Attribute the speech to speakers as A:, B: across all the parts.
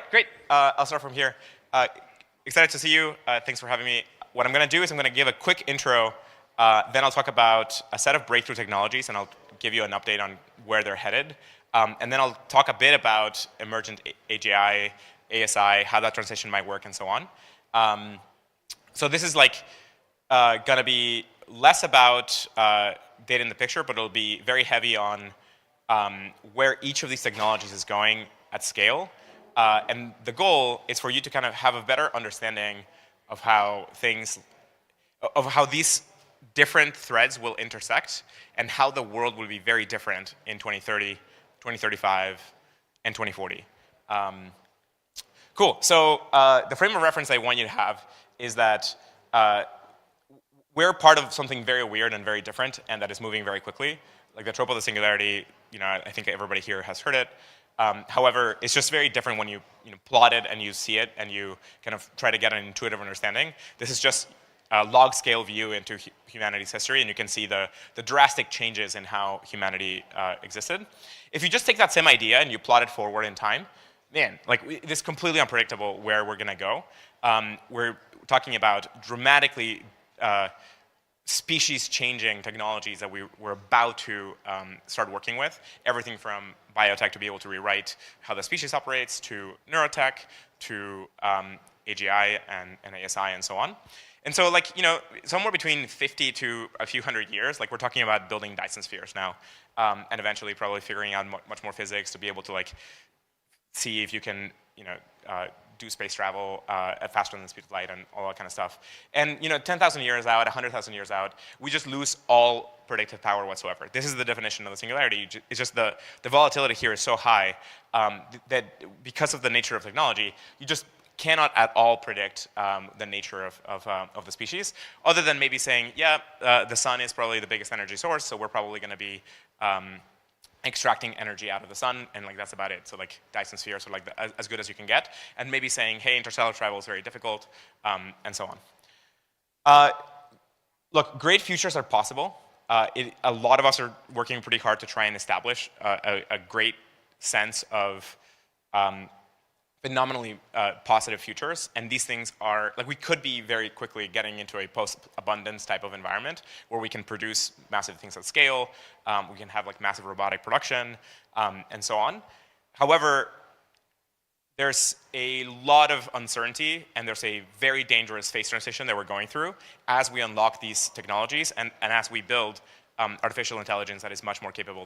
A: great. I'll start from here. Excited to see you. Thanks for having me. What I'm going to do is I'm going to give a quick intro. Then I'll talk about a set of breakthrough technologies, and I'll give you an update on where they're headed. And then I'll talk a bit about emergent AGI, ASI, how that transition might work, and so on. So this is like going to be less about data in the picture, but it'll be very heavy on where each of these technologies is going at scale. And the goal is for you to kind of have a better understanding of how these different threads will intersect and how the world will be very different in 2030, 2035, and 2040. Cool. So the frame of reference I want you to have is that we're part of something very weird and very different, and that is moving very quickly. Like the trope of the singularity, I think everybody here has heard it. However, it's just very different when you plot it and you see it and you kind of try to get an intuitive understanding. This is just a log scale view into humanity's history, and you can see the drastic changes in how humanity existed. If you just take that same idea and you plot it forward in time, man, this is completely unpredictable where we're going to go. We're talking about dramatically species-changing technologies that we're about to start working with. Everything from biotech to be able to rewrite how the species operates, to neurotech, to AGI and ASI and so on. And so somewhere between 50 to a few hundred years, we're talking about building Dyson spheres now, and eventually probably figuring out much more physics to be able to see if you can do space travel at faster than the speed of light and all that kind of stuff. And 10,000 years out, 100,000 years out, we just lose all predictive power whatsoever. This is the definition of the singularity. It's just the volatility here is so high that because of the nature of technology, you just cannot at all predict the nature of the species, other than maybe saying, yeah, the sun is probably the biggest energy source, so we're probably going to be extracting energy out of the sun, and that's about it. So Dyson spheres are as good as you can get, and maybe saying, hey, interstellar travel is very difficult, and so on. Look, great futures are possible. A lot of us are working pretty hard to try and establish a great sense of phenomenally positive futures, and these things are, we could be very quickly getting into a post-abundance type of environment where we can produce massive things at scale, we can have massive robotic production, and so on. However, there's a lot of uncertainty, and there's a very dangerous phase transition that we're going through as we unlock these technologies and as we build artificial intelligence that is much more capable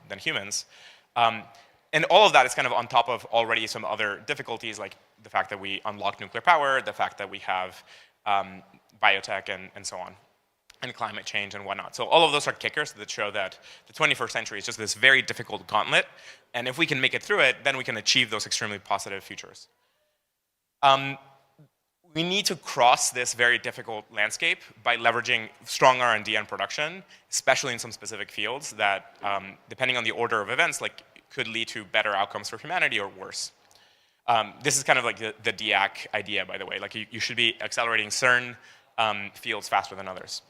A: than humans. And all of that is kind of on top of already some other difficulties, like the fact that we unlock nuclear power, the fact that we have biotech and so on, and climate change and whatnot. So all of those are kickers that show that the 21st century is just this very difficult gauntlet. And if we can make it through it, then we can achieve those extremely positive futures. We need to cross this very difficult landscape by leveraging strong R&D and production, especially in some specific fields that, depending on the order of events, could lead to better outcomes for humanity or worse. This is kind of the DIAC idea, by the way. You should be accelerating certain fields faster than others.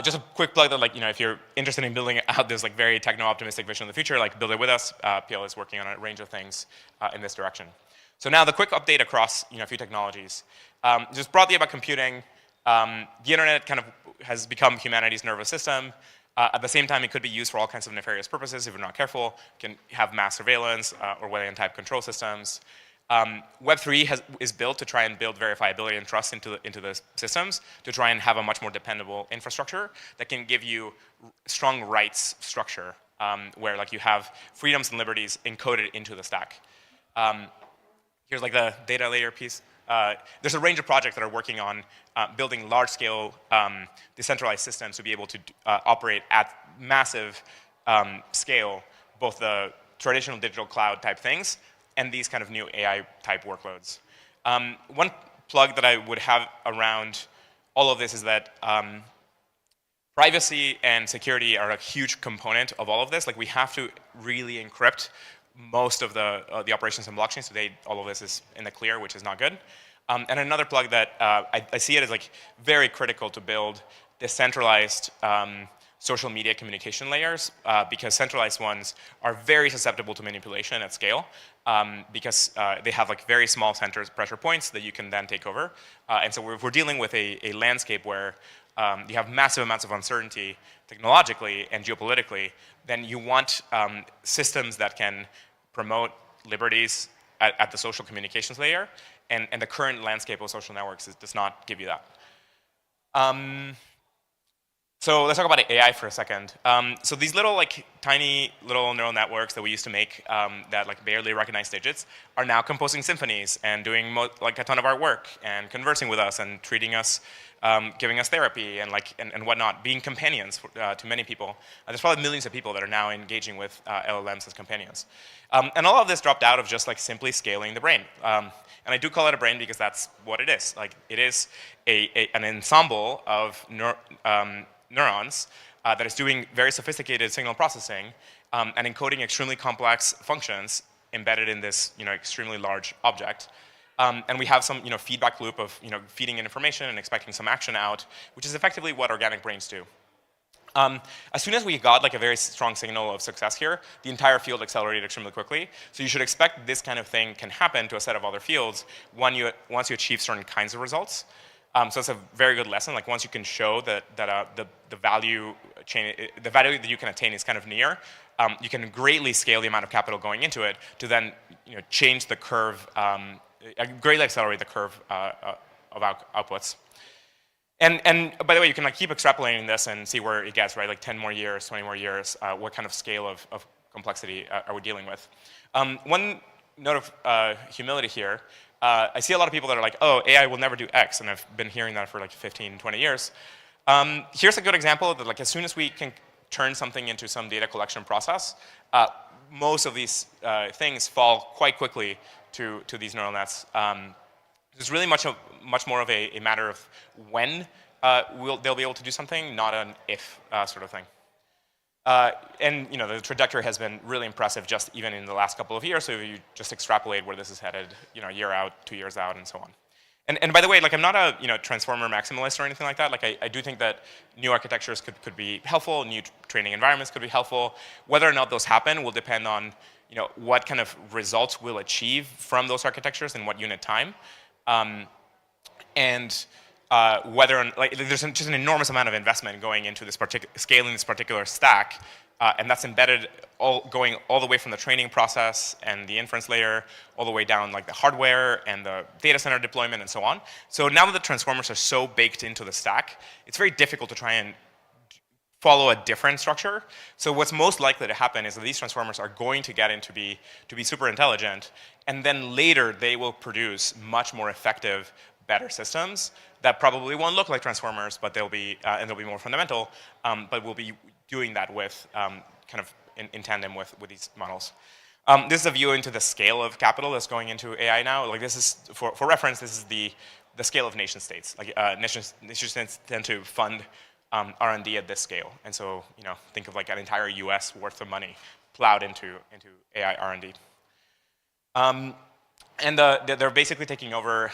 A: Just a quick plug that if you're interested in building out this very techno-optimistic vision of the future, build it with us. PL is working on a range of things in this direction. So now the quick update across a few technologies. Just broadly about computing, the internet kind of has become humanity's nervous system. At the same time, it could be used for all kinds of nefarious purposes if you're not careful. You can have mass surveillance Orwellian-type control systems. Web3 is built to try and build verifiability and trust into the systems to try and have a much more dependable infrastructure that can give you strong rights structure where you have freedoms and liberties encoded into the stack. Here's the data layer piece. There's a range of projects that are working on building large-scale decentralized systems to be able to operate at massive scale, both the traditional digital cloud type things and these kind of new AI type workloads. One plug that I would have around all of this is that privacy and security are a huge component of all of this. We have to really encrypt most of the operations in blockchains. Today, all of this is in the clear, which is not good. And another plug that I see it as very critical to build decentralized social media communication layers, because centralized ones are very susceptible to manipulation at scale, because they have like very small centers, pressure points that you can then take over. And so we're dealing with a landscape where you have massive amounts of uncertainty technologically and geopolitically, then you want systems that can promote liberties at the social communications layer, and the current landscape of social networks does not give you that. So let's talk about AI for a second. So these little, like, tiny little neural networks that we used to make that like barely recognize digits are now composing symphonies and doing like a ton of our work and conversing with us and treating us, giving us therapy and and whatnot, being companions to many people. There's probably millions of people that are now engaging with LLMs as companions. And all of this dropped out of just like simply scaling the brain. And I do call it a brain because that's what it is. Like, it is an ensemble of neurons that is doing very sophisticated signal processing and encoding extremely complex functions embedded in this extremely large object. And we have some feedback loop of feeding in information and expecting some action out, which is effectively what organic brains do. As soon as we got like a very strong signal of success here, the entire field accelerated extremely quickly. So you should expect this kind of thing can happen to a set of other fields once you achieve certain kinds of results. So it's a very good lesson. Like, once you can show that the value chain, the value that you can attain is kind of near, you can greatly scale the amount of capital going into it to then change the curve, greatly accelerate the curve of outputs. And by the way, you can like keep extrapolating this and see where it gets, right? Like 10 more years, 20 more years, what kind of scale of complexity are we dealing with? One note of humility here. I see a lot of people that are like, oh, AI will never do X, and I've been hearing that for like 15, 20 years. Here's a good example that like as soon as we can turn something into some data collection process, most of these things fall quite quickly to these neural nets. It's really much more of a matter of when they'll be able to do something, not an if sort of thing. And the trajectory has been really impressive just even in the last couple of years. So if you just extrapolate where this is headed, a year out, 2 years out, and so on. And by the way, like, I'm not a transformer maximalist or anything like that. Like, I do think that new architectures could be helpful, new training environments could be helpful. Whether or not those happen will depend on what kind of results we'll achieve from those architectures in what unit time. Whether there's just an enormous amount of investment going into this scaling this particular stack, and that's embedded going all the way from the training process and the inference layer, all the way down like the hardware and the data center deployment and so on. So now that the transformers are so baked into the stack, it's very difficult to try and follow a different structure. So what's most likely to happen is that these transformers are going to get to be super intelligent, and then later they will produce much more effective, better systems that probably won't look like transformers, but they'll be more fundamental. But we'll be doing that with kind of in tandem with these models. This is a view into the scale of capital that's going into AI now. Like, this is for reference. This is the scale of nation states. Like, nation states tend to fund R&D at this scale, and so think of like an entire U.S. worth of money plowed into AI R&D. And they're basically taking over,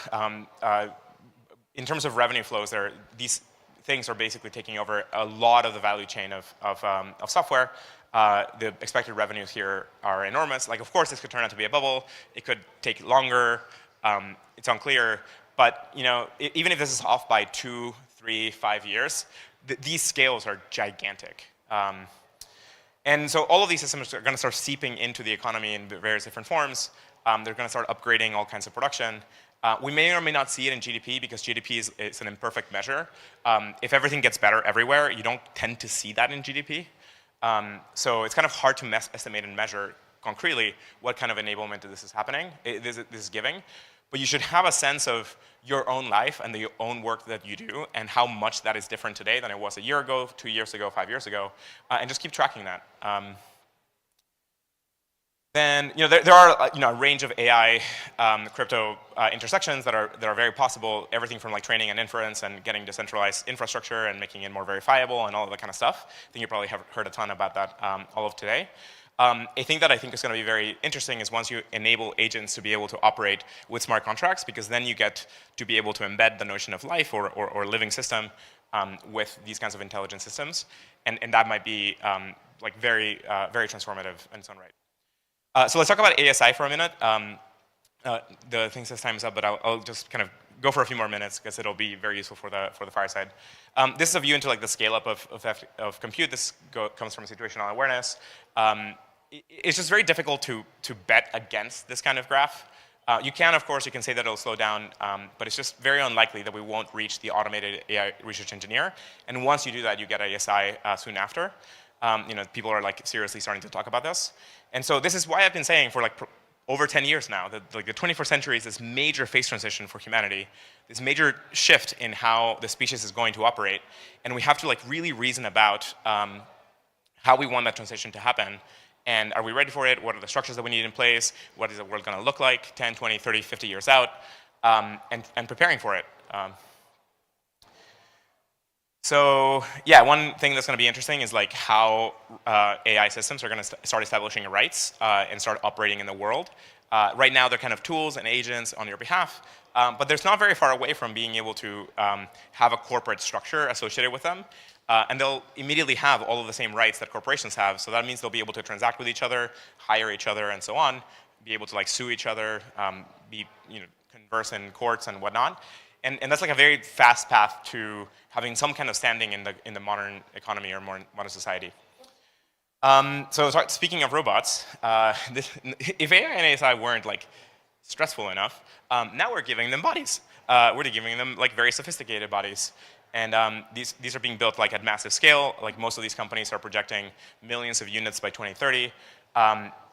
A: in terms of revenue flows, these things are basically taking over a lot of the value chain of software. The expected revenues here are enormous. Like, of course, this could turn out to be a bubble. It could take longer. It's unclear. But even if this is off by 2, 3, 5 years, these scales are gigantic. And so all of these systems are going to start seeping into the economy in various different forms. They're going to start upgrading all kinds of production. We may or may not see it in GDP because GDP is an imperfect measure. If everything gets better everywhere, you don't tend to see that in GDP. So it's kind of hard to estimate and measure concretely what kind of enablement this is happening, this is giving. But you should have a sense of your own life and your own work that you do and how much that is different today than it was a year ago, 2 years ago, 5 years ago, and just keep tracking that. Then there are a range of AI crypto intersections that are very possible. Everything from like training and inference and getting decentralized infrastructure and making it more verifiable and all of that kind of stuff. I think you probably have heard a ton about that all of today. A thing that I think is going to be very interesting is once you enable agents to be able to operate with smart contracts, because then you get to be able to embed the notion of life or living system with these kinds of intelligent systems, and that might be like very transformative in its own right. So let's talk about ASI for a minute. The thing says time is up, but I'll just kind of go for a few more minutes because it'll be very useful for the fireside. This is a view into like the scale up of compute. This comes from situational awareness. It's just very difficult to bet against this kind of graph. You can, of course, you can say that it'll slow down, but it's just very unlikely that we won't reach the automated AI research engineer. And once you do that, you get ASI soon after. People are like seriously starting to talk about this. And so this is why I've been saying for like over 10 years now that like the 21st century is this major phase transition for humanity, this major shift in how the species is going to operate. And we have to like really reason about how we want that transition to happen. And are we ready for it? What are the structures that we need in place? What is the world going to look like 10, 20, 30, 50 years out? And preparing for it. So yeah, one thing that's going to be interesting is like how AI systems are going to start establishing rights and start operating in the world. Right now, they're kind of tools and agents on your behalf, but there's not very far away from being able to have a corporate structure associated with them. And they'll immediately have all of the same rights that corporations have. So that means they'll be able to transact with each other, hire each other, and so on, be able to like sue each other, converse in courts and whatnot. And that's like a very fast path to having some kind of standing in the modern economy or modern society. So speaking of robots, if AI and ASI weren't like stressful enough, now we're giving them bodies. We're giving them like very sophisticated bodies. And these are being built like at massive scale. Like most of these companies are projecting millions of units by 2030.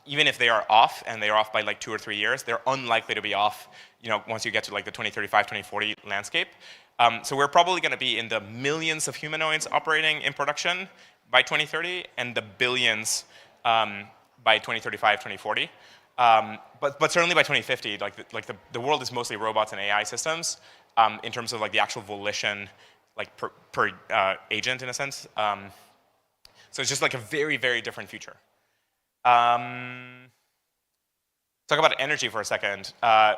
A: Even if they are off, and they are off by like 2 or 3 years, they're unlikely to be off, once you get to like the 2035, 2040 landscape. So we're probably going to be in the millions of humanoids operating in production by 2030, and the billions by 2035, 2040. But certainly by 2050, the world is mostly robots and AI systems in terms of like the actual volition, like per agent in a sense. So it's just like a very, very different future. Talk about energy for a second.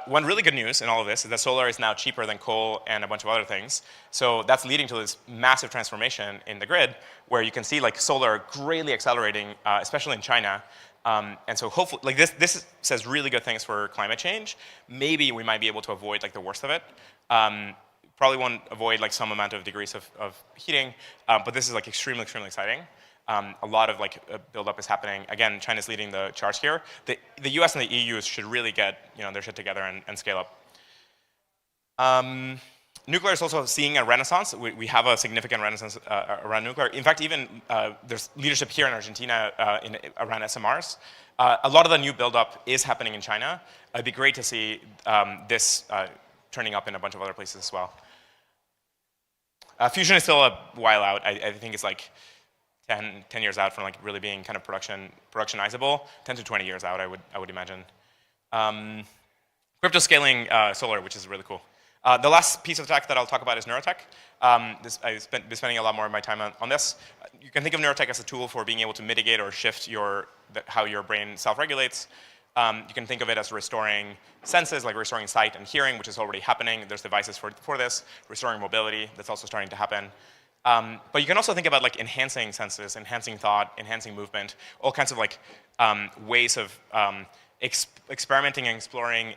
A: One really good news in all of this is that solar is now cheaper than coal and a bunch of other things. So that's leading to this massive transformation in the grid where you can see like solar greatly accelerating, especially in China. And so hopefully, like this says really good things for climate change. Maybe we might be able to avoid like the worst of it. Probably won't avoid like some amount of degrees of heating, but this is like extremely, extremely exciting. A lot of like buildup is happening. Again, China's leading the charge here. The US and the EU should really get their shit together and scale up. Nuclear is also seeing a renaissance. We have a significant renaissance around nuclear. In fact, even there's leadership here in Argentina around SMRs. A lot of the new buildup is happening in China. It'd be great to see this turning up in a bunch of other places as well. Fusion is still a while out. I think it's like 10 years out from like really being kind of productionizable. 10 to 20 years out, I would imagine. Crypto scaling solar, which is really cool. The last piece of tech that I'll talk about is neurotech. I've been spending a lot more of my time on this. You can think of neurotech as a tool for being able to mitigate or shift how your brain self-regulates. You can think of it as restoring senses, like restoring sight and hearing, which is already happening. There's devices for this. Restoring mobility, that's also starting to happen. But you can also think about like enhancing senses, enhancing thought, enhancing movement, all kinds of like ways of experimenting and exploring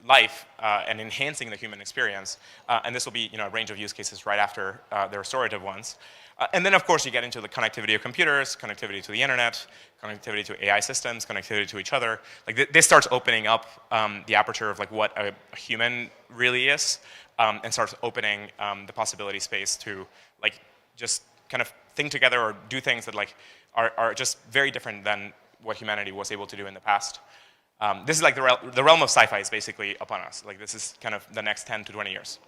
A: life and enhancing the human experience. And this will be a range of use cases right after the restorative ones. And then, of course, you get into the connectivity of computers, connectivity to the internet, connectivity to AI systems, connectivity to each other. Like this starts opening up the aperture of like what a human really is, and starts opening the possibility space to like just kind of think together or do things that like are just very different than what humanity was able to do in the past. This is like the realm of sci-fi is basically upon us. Like this is kind of the next 10 to 20 years.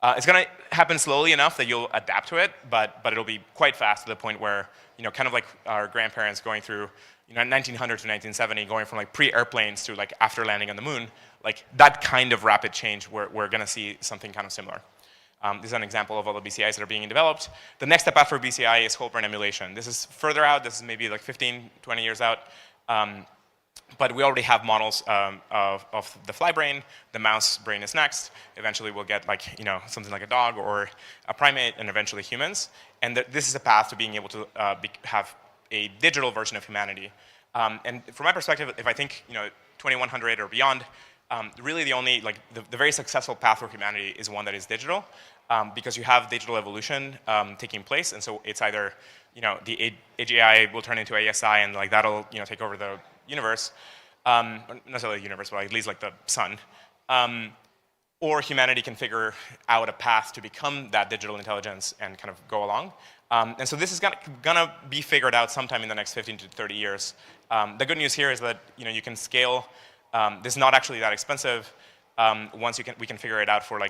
A: It's going to happen slowly enough that you'll adapt to it, but it'll be quite fast to the point where, kind of like our grandparents going through, 1900 to 1970, going from like pre-airplanes to like after landing on the moon, like that kind of rapid change, we're going to see something kind of similar. This is an example of all the BCIs that are being developed. The next step after BCI is whole brain emulation. This is further out. This is maybe like 15, 20 years out. But we already have models of the fly brain. The mouse brain is next. Eventually, we'll get like something like a dog or a primate, and eventually humans. And this is a path to being able to have a digital version of humanity. And from my perspective, if I think 2100 or beyond, really the only the very successful path for humanity is one that is digital, because you have digital evolution taking place, and so it's either the AGI will turn into ASI and that'll take over the universe, not necessarily the universe, but at least like the sun, or humanity can figure out a path to become that digital intelligence and kind of go along. And so this is gonna be figured out sometime in the next 15 to 30 years. The good news here is that you can scale. This is not actually that expensive. Once we can figure it out for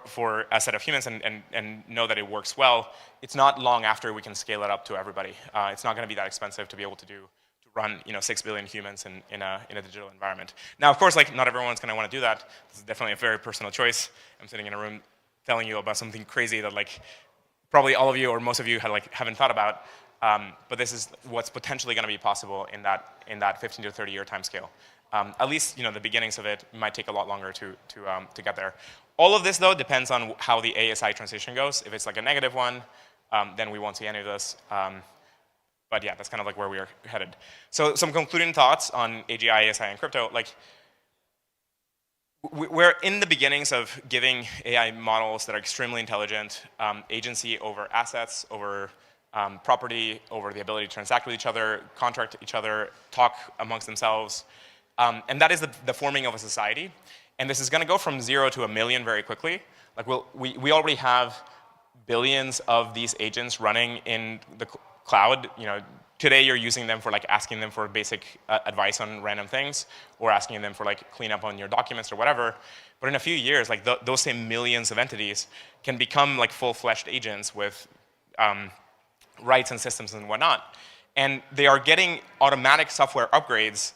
A: for a set of humans and know that it works well, it's not long after we can scale it up to everybody. It's not going to be that expensive to be able to run 6 billion humans in a digital environment. Now, of course, not everyone's going to want to do that. This is definitely a very personal choice. I'm sitting in a room telling you about something crazy that probably all of you or most of you haven't thought about. But this is what's potentially going to be possible in that 15 to 30 year time scale. At least the beginnings of it might take a lot longer to get there. All of this, though, depends on how the ASI transition goes. If it's a negative one, then we won't see any of this. But yeah, that's kind of where we are headed. So some concluding thoughts on AGI, ASI, and crypto. We're in the beginnings of giving AI models that are extremely intelligent agency over assets, over property, over the ability to transact with each other, contract each other, talk amongst themselves. And that is the forming of a society. And this is going to go from 0 to 1 million very quickly. We already have billions of these agents running in the cloud. Today you're using them for asking them for basic advice on random things, or asking them for cleanup on your documents or whatever. But in a few years, those same millions of entities can become full-fledged agents with rights and systems and whatnot. And they are getting automatic software upgrades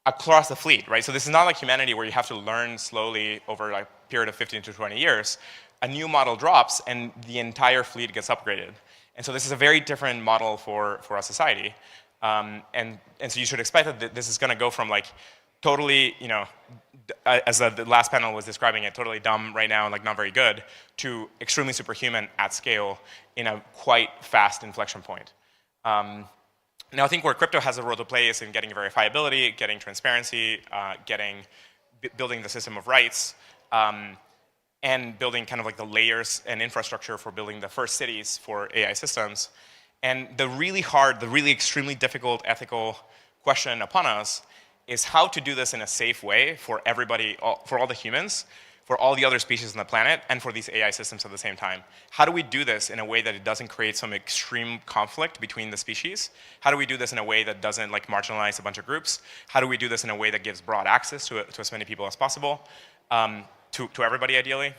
A: across the fleet, right? So this is not like humanity where you have to learn slowly over a period of 15 to 20 years. A new model drops and the entire fleet gets upgraded. And so this is a very different model for our society. And so you should expect that this is going to go from totally, as the last panel was describing it, totally dumb right now and not very good, to extremely superhuman at scale in a quite fast inflection point. Now, I think where crypto has a role to play is in getting verifiability, getting transparency, building the system of rights, and building kind of the layers and infrastructure for building the first cities for AI systems. And the really hard, the really extremely difficult ethical question upon us is how to do this in a safe way for everybody, for all the humans, for all the other species on the planet, and for these AI systems at the same time. How do we do this in a way that it doesn't create some extreme conflict between the species? How do we do this in a way that doesn't marginalize a bunch of groups? How do we do this in a way that gives broad access to as many people as possible, to everybody ideally?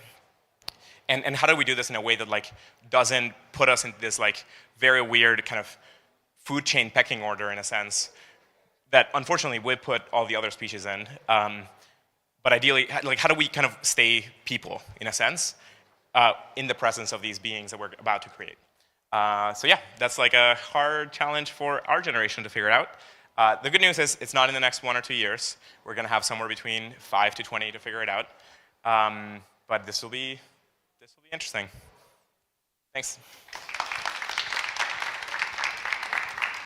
A: And how do we do this in a way that doesn't put us into this very weird kind of food chain pecking order in a sense that unfortunately would put all the other species in? But ideally, how do we kind of stay people, in a sense, in the presence of these beings that we're about to create? So yeah, that's a hard challenge for our generation to figure out. The good news is it's not in the next 1 or 2 years. We're going to have somewhere between 5 to 20 to figure it out. But this will be interesting. Thanks.